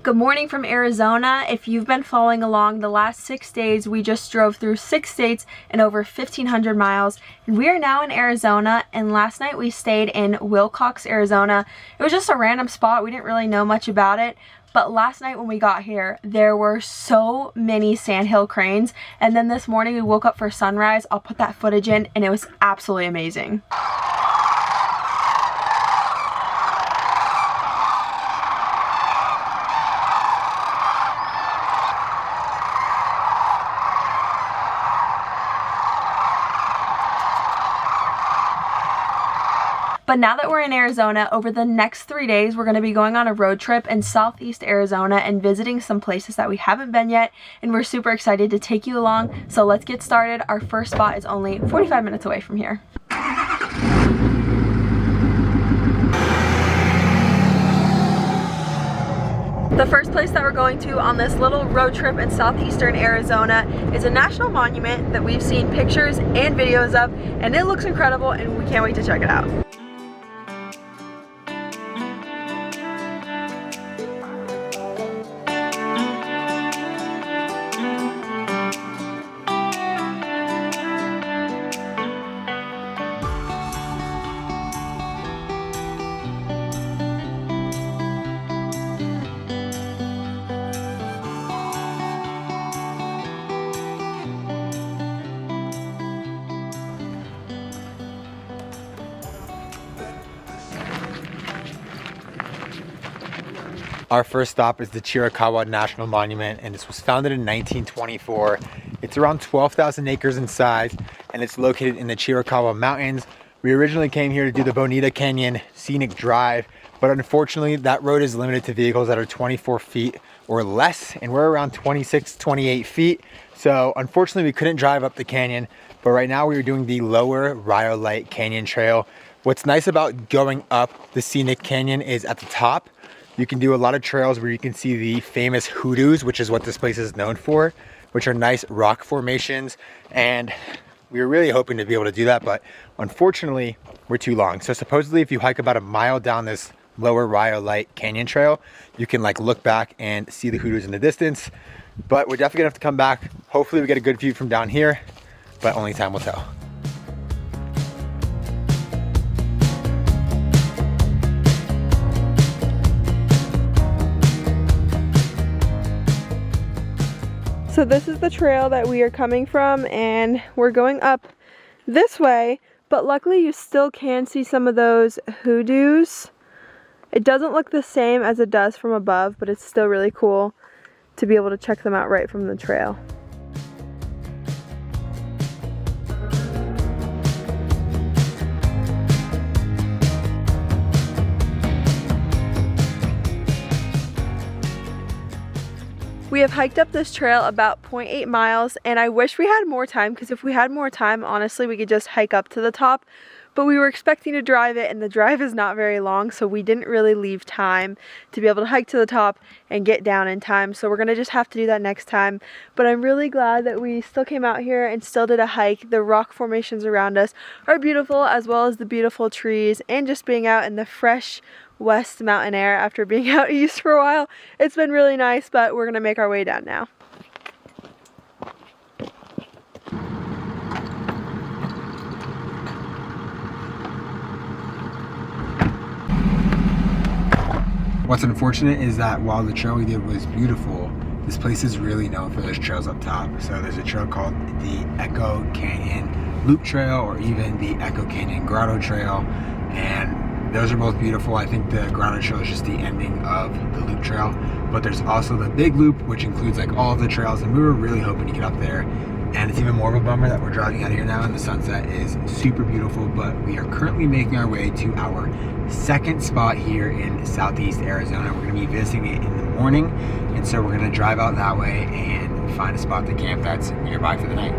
Good morning from Arizona. If you've been following along, the last 6 days we just drove through 6 states and over 1,500 miles. And we are now in Arizona, and last night we stayed in Willcox, Arizona. It was just a random spot. We didn't really know much about it. But last night when we got here, there were so many sandhill cranes. And then this morning we woke up for sunrise. I'll put that footage in, and it was absolutely amazing. But now that we're in Arizona, over the next 3 days, we're going to be going on a road trip in Southeast Arizona and visiting some places that we haven't been yet. And we're super excited to take you along. So let's get started. Our first spot is only 45 minutes away from here. The first place that we're going to on this little road trip in southeastern Arizona is a national monument that we've seen pictures and videos of, and it looks incredible and we can't wait to check it out. Our first stop is the Chiricahua National Monument, and this was founded in 1924. It's around 12,000 acres in size, and it's located in the Chiricahua Mountains. We originally came here to do the Bonita Canyon Scenic Drive, but unfortunately that road is limited to vehicles that are 24 feet or less, and we're around 26, 28 feet. So unfortunately we couldn't drive up the canyon, but right now we are doing the lower Rhyolite Canyon Trail. What's nice about going up the scenic canyon is at the top, you can do a lot of trails where you can see the famous hoodoos, which is what this place is known for, which are nice rock formations. And we were really hoping to be able to do that, but unfortunately we're too long. So supposedly if you hike about a mile down this lower Rhyolite Canyon Trail, you can like look back and see the hoodoos in the distance. But we're definitely gonna have to come back. Hopefully we get a good view from down here, but only time will tell. So this is the trail that we are coming from, and we're going up this way, but luckily you still can see some of those hoodoos. It doesn't look the same as it does from above, but it's still really cool to be able to check them out right from the trail. We have hiked up this trail about 0.8 miles, and I wish we had more time, because if we had more time, honestly, we could just hike up to the top. But we were expecting to drive it, and the drive is not very long, so we didn't really leave time to be able to hike to the top and get down in time. So we're gonna just have to do that next time. But I'm really glad that we still came out here and still did a hike. The rock formations around us are beautiful, as well as the beautiful trees, and just being out in the fresh west mountain air after being out east for a while. It's been really nice, but we're gonna make our way down now. What's unfortunate is that while the trail we did was beautiful, this place is really known for those trails up top. So there's a trail called the Echo Canyon Loop Trail, or even the Echo Canyon Grotto Trail, and those are both beautiful. I think the Grotto Trail is just the ending of the loop trail, but there's also the big loop, which includes like all of the trails, and we were really hoping to get up there. And it's even more of a bummer that we're driving out here now and the sunset is super beautiful, but we are currently making our way to our second spot here in Southeast Arizona. We're gonna be visiting it in the morning, and so we're gonna drive out that way and find a spot to camp that's nearby for the night.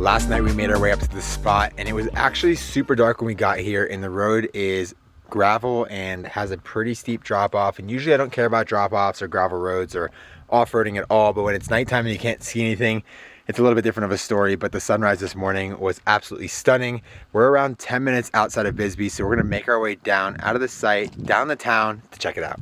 Last night we made our way up to the spot and it was actually super dark when we got here, and the road is gravel and has a pretty steep drop off. And usually I don't care about drop offs or gravel roads or off-roading at all, but when it's nighttime and you can't see anything, it's a little bit different of a story. But the sunrise this morning was absolutely stunning. We're around 10 minutes outside of Bisbee, so we're gonna make our way down out of the site, down the town to check it out.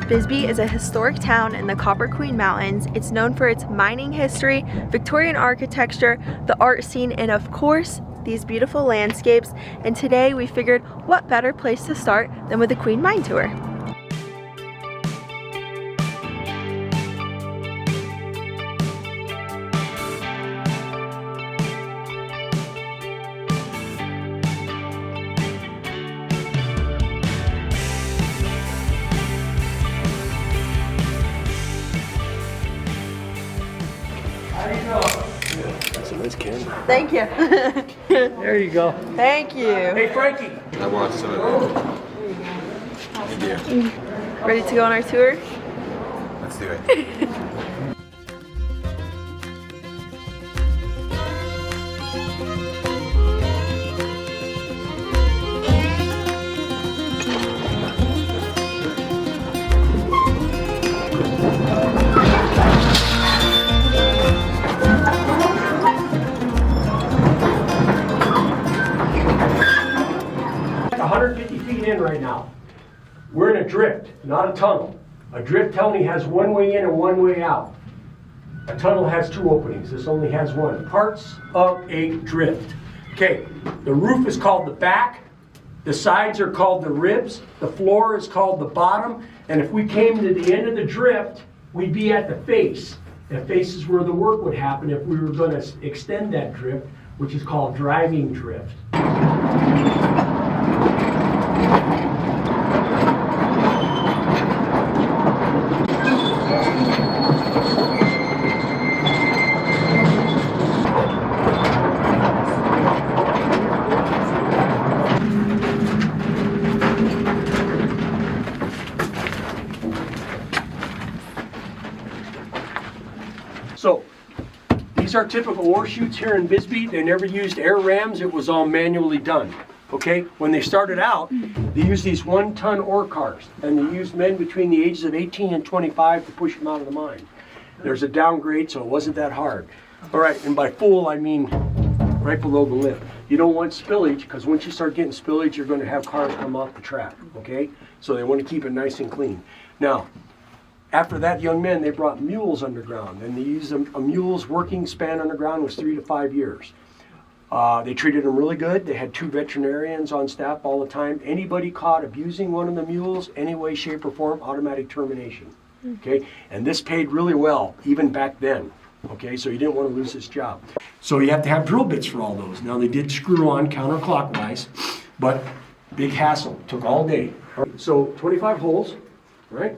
Bisbee is a historic town in the Copper Queen Mountains. It's known for its mining history, Victorian architecture, the art scene, and of course, these beautiful landscapes. And today we figured what better place to start than with the Queen Mine Tour. That's a nice camera. Thank you. There you go. Thank you. Hey, Frankie. I watched some of that. Thank you. Ready to go on our tour? Let's do it. Right now, we're in a drift, not a tunnel. A drift only has one way in and one way out. A tunnel has two openings. This only has one. Parts of a drift. Okay, the roof is called the back, the sides are called the ribs, the floor is called the bottom, and if we came to the end of the drift, we'd be at the face. The face is where the work would happen if we were going to extend that drift, which is called driving drift. So, these are typical ore chutes here in Bisbee. They never used air rams. It was all manually done. Okay? When they started out, they used these 1-ton ore cars, and they used men between the ages of 18 and 25 to push them out of the mine. There's a downgrade, so it wasn't that hard. All right, and by full, I mean right below the lip. You don't want spillage, because once you start getting spillage, you're going to have cars come off the track. Okay? So they want to keep it nice and clean. Now, after that, young men, they brought mules underground, and they used a mule's working span underground was 3 to 5 years. They treated them really good. They had 2 veterinarians on staff all the time. Anybody caught abusing one of the mules, any way, shape, or form, automatic termination. Okay, and this paid really well, even back then. Okay, so you didn't want to lose this job. So you have to have drill bits for all those. Now they did screw on counterclockwise, but big hassle. Took all day. So 25 holes, right?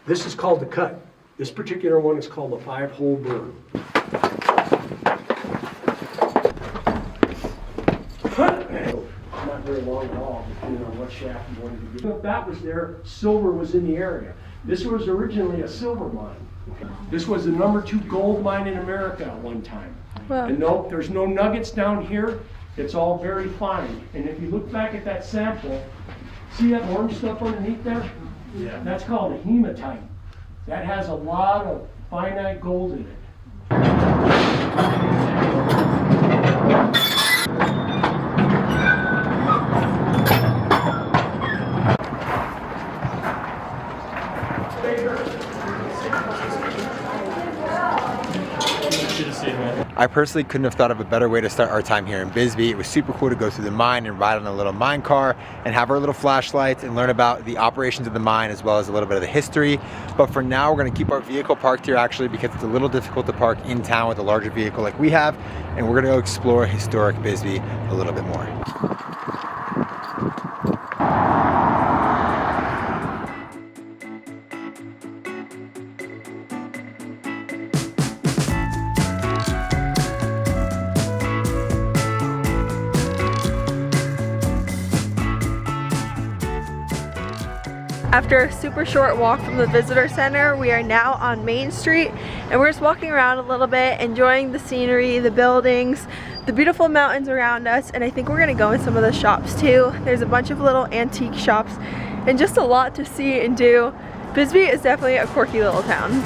This is called the cut. This particular one is called a 5-hole burn. Not very long at all, depending on what shaft you wanted to do. If that was there, silver was in the area. This was originally a silver mine. This was the #2 gold mine in America at one time. Wow. And no, there's no nuggets down here. It's all very fine. And if you look back at that sample, see that orange stuff underneath there? Yeah. That's called a hematite. That has a lot of finite gold in it. I personally couldn't have thought of a better way to start our time here in Bisbee. It was super cool to go through the mine and ride on a little mine car and have our little flashlights and learn about the operations of the mine as well as a little bit of the history. But for now, we're gonna keep our vehicle parked here actually because it's a little difficult to park in town with a larger vehicle like we have. And we're gonna go explore historic Bisbee a little bit more. After a super short walk from the visitor center, we are now on Main Street and we're just walking around a little bit, enjoying the scenery, the buildings, the beautiful mountains around us, and I think we're gonna go in some of the shops too. There's a bunch of little antique shops and just a lot to see and do. Bisbee is definitely a quirky little town.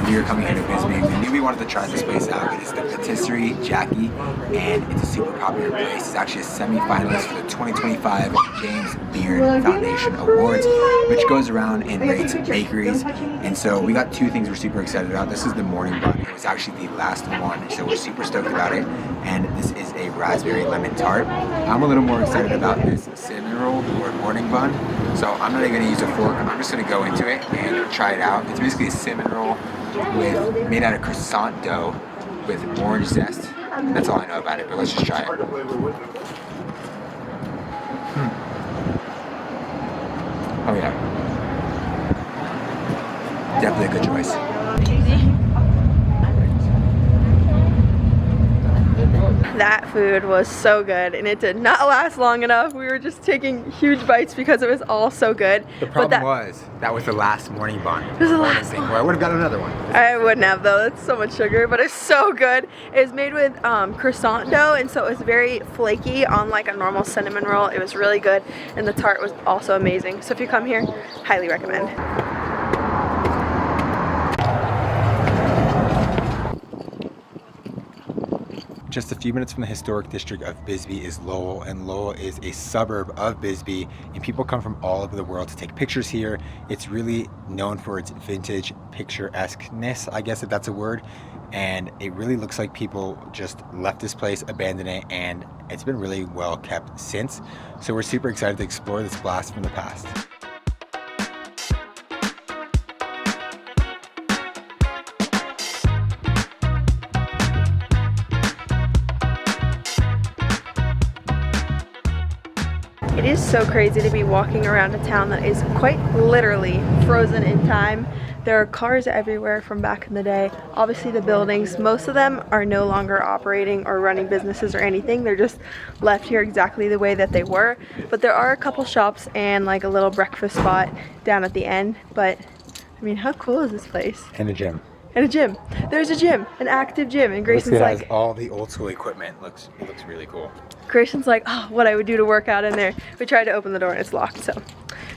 We were coming here to Bisbee. We knew we wanted to try this place out. It is the Patisserie Jackie, and it's a super popular place. It's actually a semi-finalist for the 2025 James Beard Foundation Awards, which goes around and rates bakeries. And so we got two things we're super excited about. This is the morning bun. It was actually the last one, so we're super stoked about it. And this is a raspberry lemon tart. I'm a little more excited about this cinnamon roll or morning bun. So I'm not even going to use a fork. I'm just going to go into it and try it out. It's basically a cinnamon roll made out of croissant dough with orange zest. That's all I know about it, but let's just try it. Oh yeah. Definitely a good choice. That food was so good and it did not last long enough. We were just taking huge bites because it was all so good. The problem was that was the last morning bun. It was the last one. Well, I would have got another one. I wouldn't have though. That's so much sugar, but it's so good. It was made with croissant dough, and so it was very flaky on like a normal cinnamon roll. It was really good, and the tart was also amazing. So if you come here, highly recommend. Just a few minutes from the historic district of Bisbee is Lowell, and Lowell is a suburb of Bisbee, and people come from all over the world to take pictures here. It's really known for its vintage picturesqueness, I guess if that's a word, and it really looks like people just left this place, abandoned it, and it's been really well kept since. So we're super excited to explore this blast from the past. It is so crazy to be walking around a town that is quite literally frozen in time. There are cars everywhere from back in the day. Obviously the buildings, most of them are no longer operating or running businesses or anything. They're just left here exactly the way that they were. But there are a couple shops and like a little breakfast spot down at the end. But I mean, how cool is this place? And a gym. And a gym. There's a gym, an active gym, and Grayson's it like, has all the old school equipment. It looks really cool. Grayson's like, oh, what I would do to work out in there. We tried to open the door and it's locked, so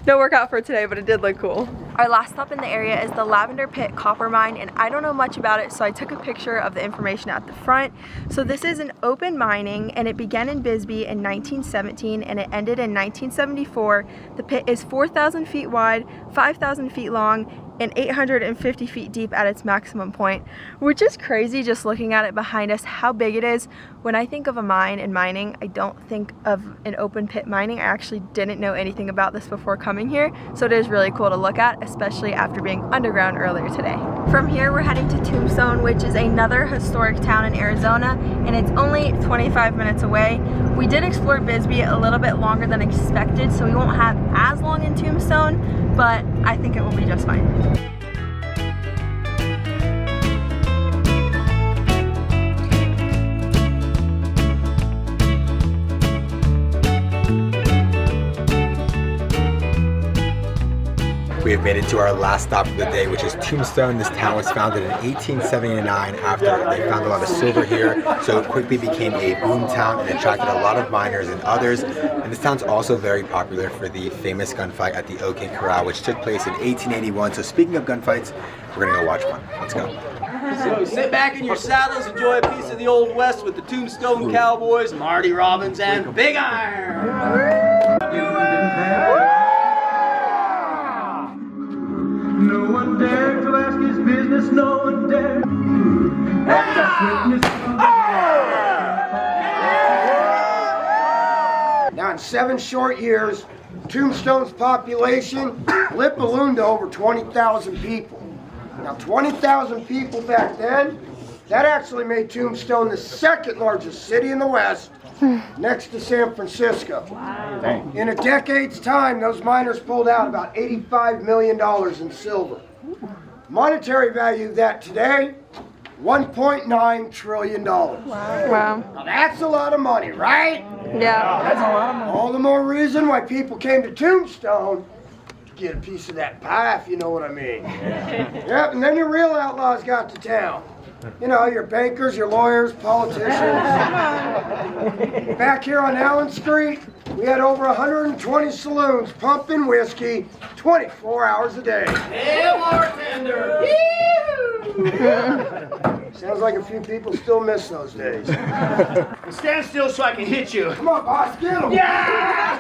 no workout for today, but it did look cool. Our last stop in the area is the Lavender Pit copper mine, and I don't know much about it, so I took a picture of the information at the front. So this is an open mining, and it began in Bisbee in 1917 and it ended in 1974. The pit is 4,000 feet wide, 5,000 feet long, and 850 feet deep at its maximum point, which is crazy just looking at it behind us, how big it is. When I think of a mine and mining, I don't think of an open pit mining. I actually didn't know anything about this before coming here, so it is really cool to look at, especially after being underground earlier today. From here, we're heading to Tombstone, which is another historic town in Arizona, and it's only 25 minutes away. We did explore Bisbee a little bit longer than expected, so we won't have as long in Tombstone, but I think it will be just fine. We have made it to our last stop of the day, which is Tombstone. This town was founded in 1879 after they found a lot of silver here, so it quickly became a boom town and attracted a lot of miners and others. And this town's also very popular for the famous gunfight at the OK Corral, which took place in 1881. So speaking of gunfights, we're gonna go watch one. Let's go. So sit back in your saddles, enjoy a piece of the Old West with the Tombstone Cowboys, Marty Robbins, and Big Iron. No one dared to ask his business, no one dared. Now in 7 short years, Tombstone's population lit ballooned to over 20,000 people. Now 20,000 people back then, that actually made Tombstone the 2nd largest city in the West next to San Francisco. In a decade's time, those miners pulled out about $85 million in silver. Monetary value of that today, $1.9 trillion. Wow. Now that's a lot of money, right? Yeah. That's a lot of money. All the more reason why people came to Tombstone to get a piece of that pie, if you know what I mean. Yep, and then your real outlaws got to town. You know, your bankers, your lawyers, politicians. Back here on Allen Street, we had over 120 saloons pumping whiskey 24 hours a day. Hey, bartender! Sounds like a few people still miss those days. Stand still so I can hit you. Come on, boss, get him! Yeah!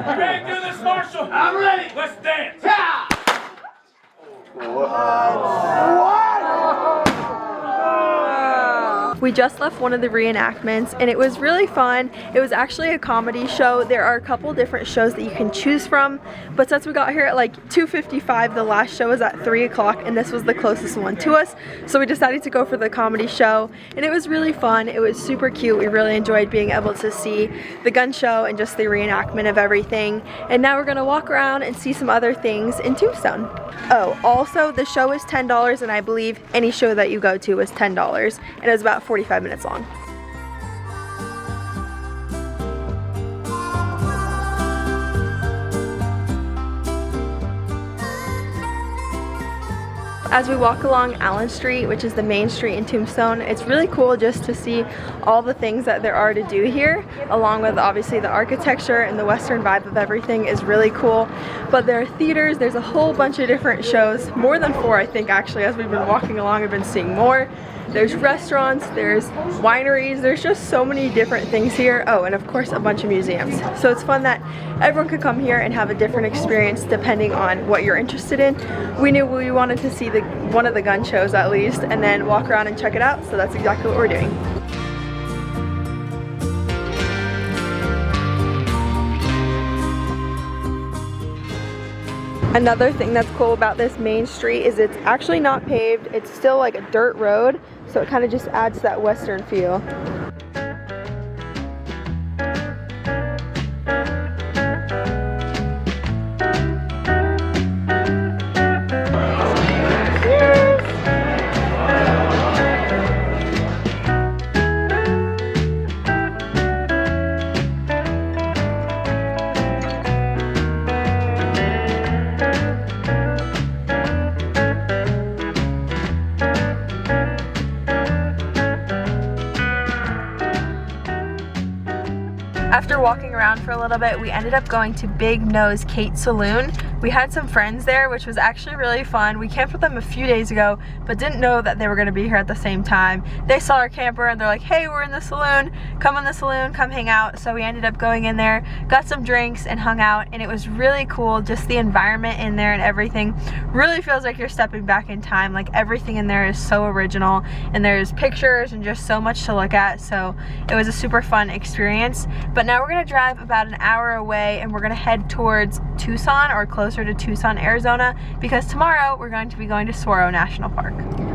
You ready to do this, Marshall? I'm ready. Let's dance. Yeah! We just left one of the reenactments and it was really fun. It was actually a comedy show. There are a couple different shows that you can choose from, but since we got here at like 2:55, the last show was at 3 o'clock and this was the closest one to us, so we decided to go for the comedy show, and it was really fun. It was super cute. We really enjoyed being able to see the gun show and just the reenactment of everything. And now we're gonna walk around and see some other things in Tombstone. Oh, also the show is $10, and I believe any show that you go to is $10, and it was about 45 minutes long. As we walk along Allen Street, which is the main street in Tombstone, it's really cool just to see all the things that there are to do here, along with obviously the architecture, and the Western vibe of everything is really cool. But there are theaters, there's a whole bunch of different shows, more than 4 I think actually. As we've been walking along, I've been seeing more. There's restaurants, there's wineries, there's just so many different things here. Oh, and of course a bunch of museums. So it's fun that everyone could come here and have a different experience depending on what you're interested in. We knew we wanted to see one of the gun shows at least, and then walk around and check it out, so that's exactly what we're doing. Another thing that's cool about this main street is it's actually not paved. It's still like a dirt road, so it kind of just adds that Western feel. After walking around for a little bit, we ended up going to Big Nose Kate Saloon. We had some friends there, which was actually really fun. We camped with them a few days ago, but didn't know that they were gonna be here at the same time. They saw our camper and they're like, hey, we're in the saloon, come in the saloon, come hang out. So we ended up going in there, got some drinks and hung out, and it was really cool. Just the environment in there and everything really feels like you're stepping back in time. Like everything in there is so original, and there's pictures and just so much to look at. So it was a super fun experience. But now we're gonna drive about an hour away and we're gonna head towards Tucson, or closer to Tucson, Arizona, because tomorrow we're going to be going to Saguaro National Park.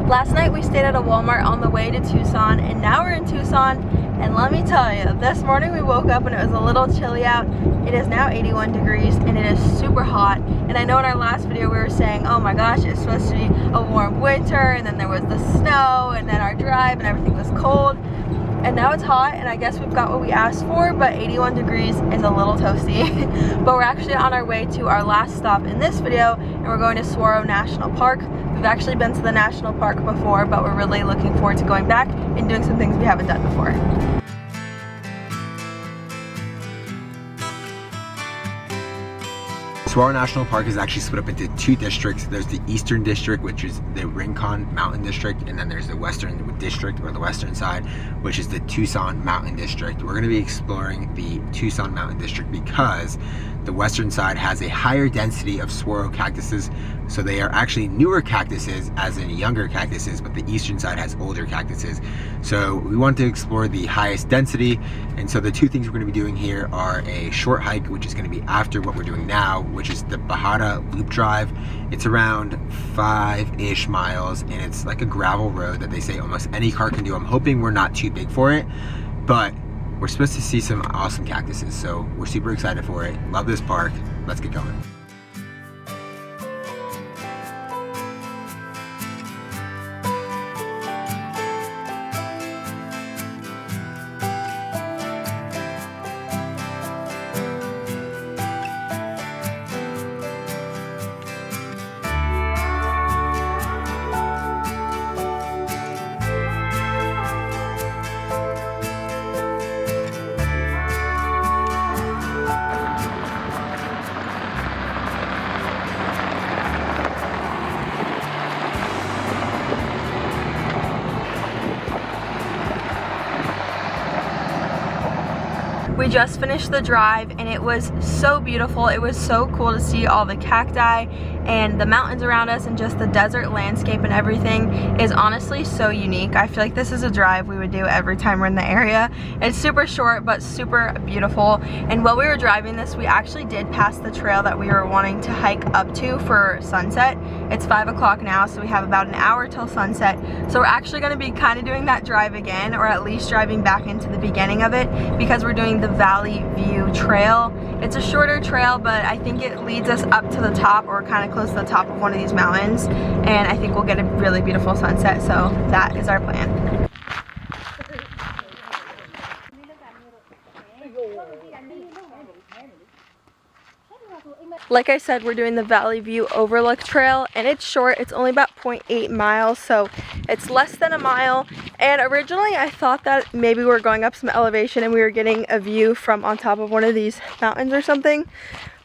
Last night we stayed at a Walmart on the way to Tucson, and now we're in Tucson, and let me tell you, this morning we woke up and it was a little chilly out. It is now 81 degrees and it is super hot, and I know in our last video we were saying, oh my gosh, it's supposed to be a warm winter, and then there was the snow, and then our drive and everything was cold. And now it's hot, and I guess we've got what we asked for, but 81 degrees is a little toasty. But we're actually on our way to our last stop in this video, and we're going to Saguaro National Park. We've actually been to the national park before, but we're really looking forward to going back and doing some things we haven't done before. Saguaro National Park is actually split up into 2 districts. There's the Eastern District, which is the Rincon Mountain District, and then there's the Western District, or the western side, which is the Tucson Mountain District. We're going to be exploring the Tucson Mountain District because The western side has a higher density of saguaro cactuses, so they are actually newer cactuses, as in younger cactuses, but the eastern side has older cactuses. So we want to explore the highest density, and so the two things we're going to be doing here are a short hike, which is going to be after what we're doing now, which is the Bahada Loop Drive. It's around 5-ish miles, and it's like a gravel road that they say almost any car can do. I'm hoping we're not too big for it, but we're supposed to see some awesome cactuses, so we're super excited for it. Love this park. Let's get going. We just finished the drive and it was so beautiful. It was so cool to see all the cacti and the mountains around us, and just the desert landscape and everything is honestly so unique. I feel like this is a drive we would do every time we're in the area. It's super short but super beautiful, and while we were driving this, we actually did pass the trail that we were wanting to hike up to for sunset. It's 5 o'clock now, so we have about an hour till sunset. So we're actually going to be kind of doing that drive again, or at least driving back into the beginning of it, because we're doing the Valley View Trail. It's a shorter trail, but I think it leads us up to the top, or kind of close to the top of one of these mountains, and I think we'll get a really beautiful sunset, so that is our plan. Like I said, we're doing the Valley View Overlook Trail, and it's short. It's only about 0.8 miles, so it's less than a mile. And originally I thought that maybe we were going up some elevation and we were getting a view from on top of one of these mountains or something,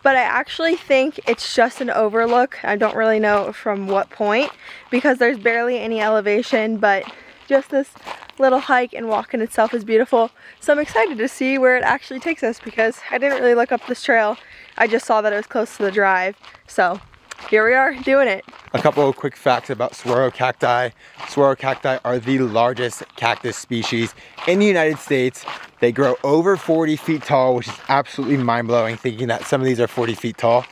but I actually think it's just an overlook. I don't really know from what point, because there's barely any elevation, but just this little hike and walk in itself is beautiful. So I'm excited to see where it actually takes us, because I didn't really look up this trail. I just saw that it was close to the drive. So here we are doing it. A couple of quick facts about saguaro cacti. Saguaro cacti are the largest cactus species in the United States. They grow over 40 feet tall, which is absolutely mind-blowing, thinking that some of these are 40 feet tall.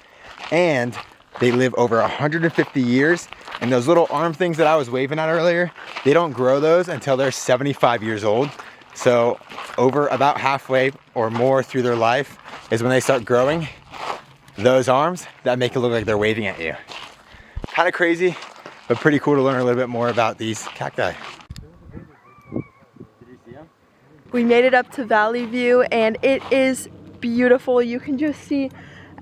And they live over 150 years. And those little arm things that I was waving at earlier, they don't grow those until they're 75 years old. So over about halfway or more through their life is when they start growing those arms that make it look like they're waving at you. Kind of crazy, but pretty cool to learn a little bit more about these cacti. We made it up to Valley View, and it is beautiful. You can just see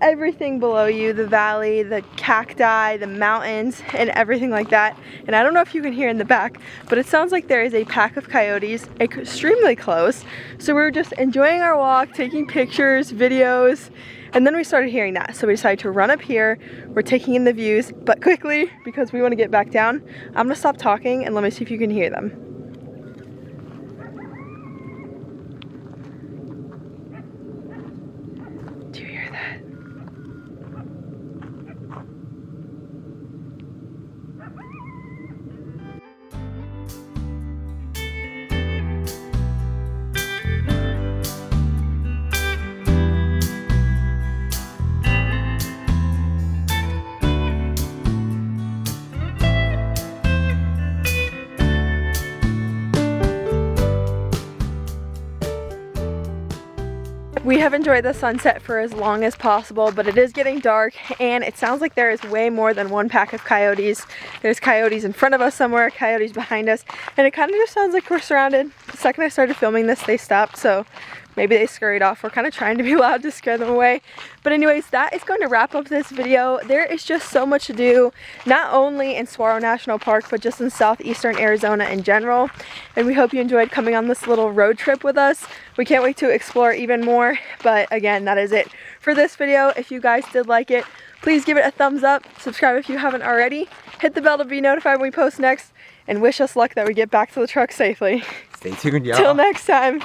everything below you, the valley, the cacti, the mountains, and everything like that. And I don't know if you can hear in the back, but it sounds like there is a pack of coyotes extremely close. So we were just enjoying our walk, taking pictures, videos, and then we started hearing that. So we decided to run up here. We're taking in the views, but quickly, because we want to get back down, I'm gonna stop talking and let me see if you can hear them. Do you hear that? We have enjoyed the sunset for as long as possible, but it is getting dark, and it sounds like there is way more than one pack of coyotes. There's coyotes in front of us somewhere, coyotes behind us, and it kind of just sounds like we're surrounded. The second I started filming this, they stopped, so maybe they scurried off. We're kind of trying to be loud to scare them away. But anyways, that is going to wrap up this video. There is just so much to do, not only in Saguaro National Park, but just in southeastern Arizona in general. And we hope you enjoyed coming on this little road trip with us. We can't wait to explore even more. But again, that is it for this video. If you guys did like it, please give it a thumbs up. Subscribe if you haven't already. Hit the bell to be notified when we post next. And wish us luck that we get back to the truck safely. Stay tuned, y'all. Till next time.